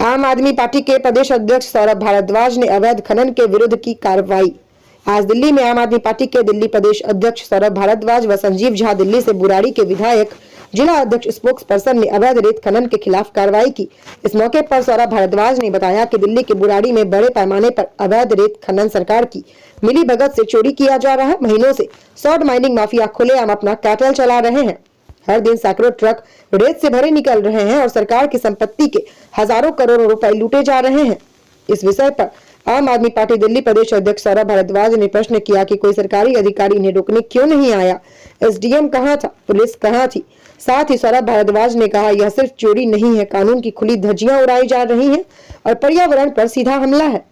आम आदमी पार्टी के प्रदेश अध्यक्ष सौरभ भारद्वाज ने अवैध खनन के विरुद्ध की कार्रवाई। आज दिल्ली में आम आदमी पार्टी के दिल्ली प्रदेश अध्यक्ष सौरभ भारद्वाज व संजीव झा, दिल्ली से बुराड़ी के विधायक, जिला अध्यक्ष स्पोक्स पर्सन ने अवैध रेत खनन के खिलाफ कार्रवाई की। इस मौके पर सौरभ भारद्वाज ने बताया कि दिल्ली के बुराड़ी में बड़े पैमाने पर अवैध रेत खनन सरकार की मिली भगत से चोरी किया जा रहा है। महीनों से सॉल्ट माइनिंग माफिया खुलेआम अपना कैटल चला रहे हैं। हर दिन सैकड़ों ट्रक रेत से भरे निकल रहे हैं और सरकार की संपत्ति के हजारों करोड़ रुपए लूटे जा रहे हैं। इस विषय पर आम आदमी पार्टी दिल्ली प्रदेश अध्यक्ष सौरभ भारद्वाज ने प्रश्न किया कि कोई सरकारी अधिकारी इन्हें रोकने क्यों नहीं आया, एसडीएम कहां था, पुलिस कहां थी। साथ ही सौरभ भारद्वाज ने कहा, यह सिर्फ चोरी नहीं है, कानून की खुली धज्जियां उड़ाई जा रही हैं और पर्यावरण पर सीधा हमला है।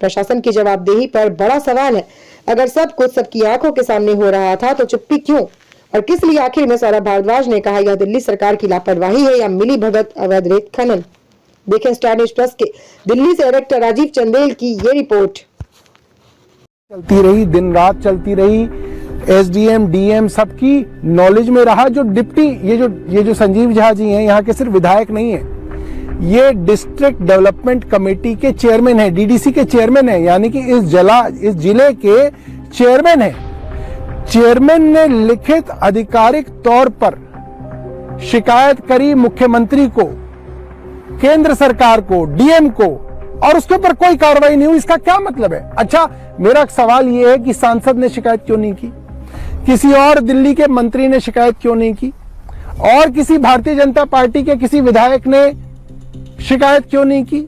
प्रशासन की जवाबदेही पर बड़ा सवाल है। अगर सब कुछ सबकी आंखों के सामने हो रहा था तो चुप्पी क्यों और किस लिए? आखिर में सौरभ भारद्वाज ने कहा, यह दिल्ली सरकार की लापरवाही है या मिली भगत अवैध रेत खनन। देखें स्टार न्यूज प्लस के दिल्ली से डायरेक्टर राजीव चंदेल की ये रिपोर्ट। चलती रही, दिन रात चलती रही, एसडीएम डीएम सबकी नॉलेज में रहा। जो डिप्टी ये जो संजीव झा जी हैं, यहाँ के सिर्फ विधायक नहीं है, ये डिस्ट्रिक्ट डेवलपमेंट कमेटी के चेयरमैन है, डीडीसी के चेयरमैन है, यानी कि इस जिले के चेयरमैन है। चेयरमैन ने लिखित आधिकारिक तौर पर शिकायत करी मुख्यमंत्री को, केंद्र सरकार को, डीएम को, और उसके ऊपर कोई कार्रवाई नहीं हुई। इसका क्या मतलब है? अच्छा, मेरा सवाल यह है कि सांसद ने शिकायत क्यों नहीं की, किसी और दिल्ली के मंत्री ने शिकायत क्यों नहीं की, और किसी भारतीय जनता पार्टी के किसी विधायक ने शिकायत क्यों नहीं की,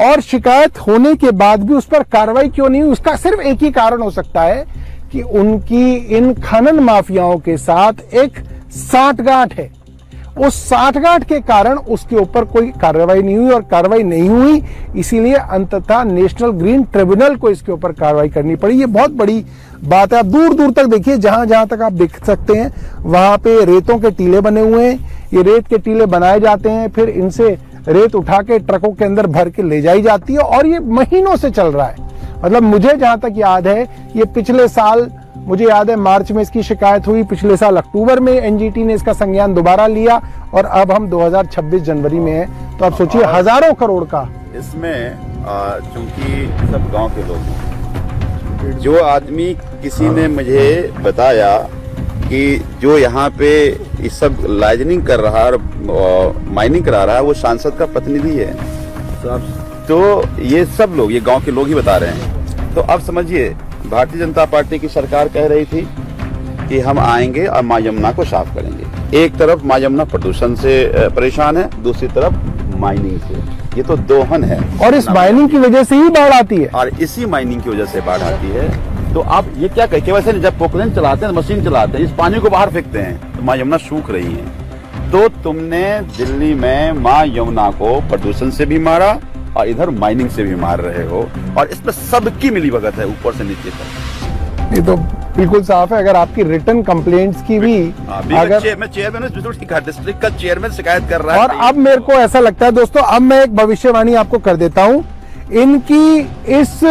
और शिकायत होने के बाद भी उस पर कार्रवाई क्यों नहीं हुई? उसका सिर्फ एक ही कारण हो सकता है कि उनकी इन खनन माफियाओं के साथ एक साठगांठ है। उस साठगांठ के कारण उसके ऊपर कोई कार्रवाई नहीं हुई, और कार्रवाई नहीं हुई इसीलिए अंततः नेशनल ग्रीन ट्रिब्यूनल को इसके ऊपर कार्रवाई करनी पड़ी। ये बहुत बड़ी बात है। आप दूर दूर तक देखिए, जहां जहां तक आप देख सकते हैं वहां पे रेतों के टीले बने हुए हैं। ये रेत के टीले बनाए जाते हैं, फिर इनसे रेत उठा के ट्रकों के अंदर भर के ले जाई जाती है, और ये महीनों से चल रहा है। मतलब मुझे जहां तक याद है, ये पिछले साल, मुझे याद है मार्च में इसकी शिकायत हुई, पिछले साल अक्टूबर में एनजीटी ने इसका संज्ञान दोबारा लिया, और अब हम 2026 जनवरी में हैं। तो आप सोचिए, हजारों करोड़ का इसमें, चूंकि सब गांव के लोग हैं, जो आदमी किसी ने मुझे बताया कि जो यहाँ पे इस सब लाइजनिंग कर रहा है और माइनिंग करा रहा है, वो सांसद का प्रतिनिधि है। तो ये सब लोग, ये गांव के लोग ही बता रहे हैं। तो अब समझिए, भारतीय जनता पार्टी की सरकार कह रही थी कि हम आएंगे और मां यमुना को साफ करेंगे। एक तरफ मां यमुना प्रदूषण से परेशान है, दूसरी तरफ माइनिंग से। ये तो दोहन है, और इस माइनिंग की वजह से ही बाढ़ आती है, और इसी माइनिंग की वजह से बाढ़ आती है। तो आप ये क्या कहे, वैसे जब पोखरें चलाते हैं, मशीन चलाते हैं, इस पानी को बाहर फेंकते हैं तो मां यमुना सूख रही है। तो तुमने दिल्ली में मां यमुना को प्रदूषण से भी मारा और इधर माइनिंग से भी मार रहे हो, और इसमें सबकी मिलीभगत है, ऊपर से नीचे तक। ये तो बिल्कुल साफ है। अगर आपकी रिटर्न कंप्लेंट्स की भी, अगर मैं चेयरमैन डिस्ट्रिक्ट का चेयरमैन शिकायत कर रहा है, और अब मेरे को ऐसा लगता है दोस्तों, अब मैं एक भविष्यवाणी आपको कर देता हूं। इनकी इस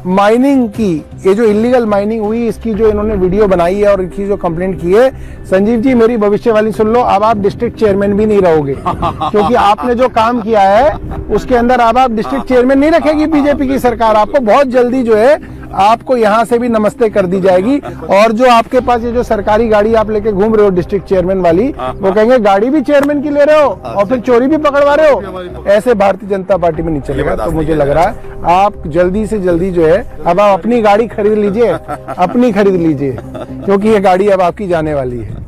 माइनिंग की, ये जो इलीगल माइनिंग हुई, इसकी जो इन्होंने वीडियो बनाई है और इनकी जो कंप्लेंट की है, संजीव जी मेरी भविष्यवाणी सुन लो, अब आप डिस्ट्रिक्ट चेयरमैन भी नहीं रहोगे, क्योंकि आपने जो काम किया है उसके अंदर अब आप डिस्ट्रिक्ट चेयरमैन नहीं रखेगी बीजेपी की सरकार। आपको बहुत जल्दी जो है, आपको यहाँ से भी नमस्ते कर दी जाएगी। और जो आपके पास ये जो सरकारी गाड़ी आप लेके घूम रहे हो डिस्ट्रिक्ट चेयरमैन वाली, वो कहेंगे गाड़ी भी चेयरमैन की ले रहे हो और फिर चोरी भी पकड़वा रहे हो। ऐसे भारतीय जनता पार्टी में नहीं चलेगा। तो मुझे लग रहा है आप जल्दी से जल्दी जो है, अब आप अपनी गाड़ी खरीद लीजिए, अपनी खरीद लीजिए, क्योंकि ये गाड़ी अब आपकी जाने वाली है।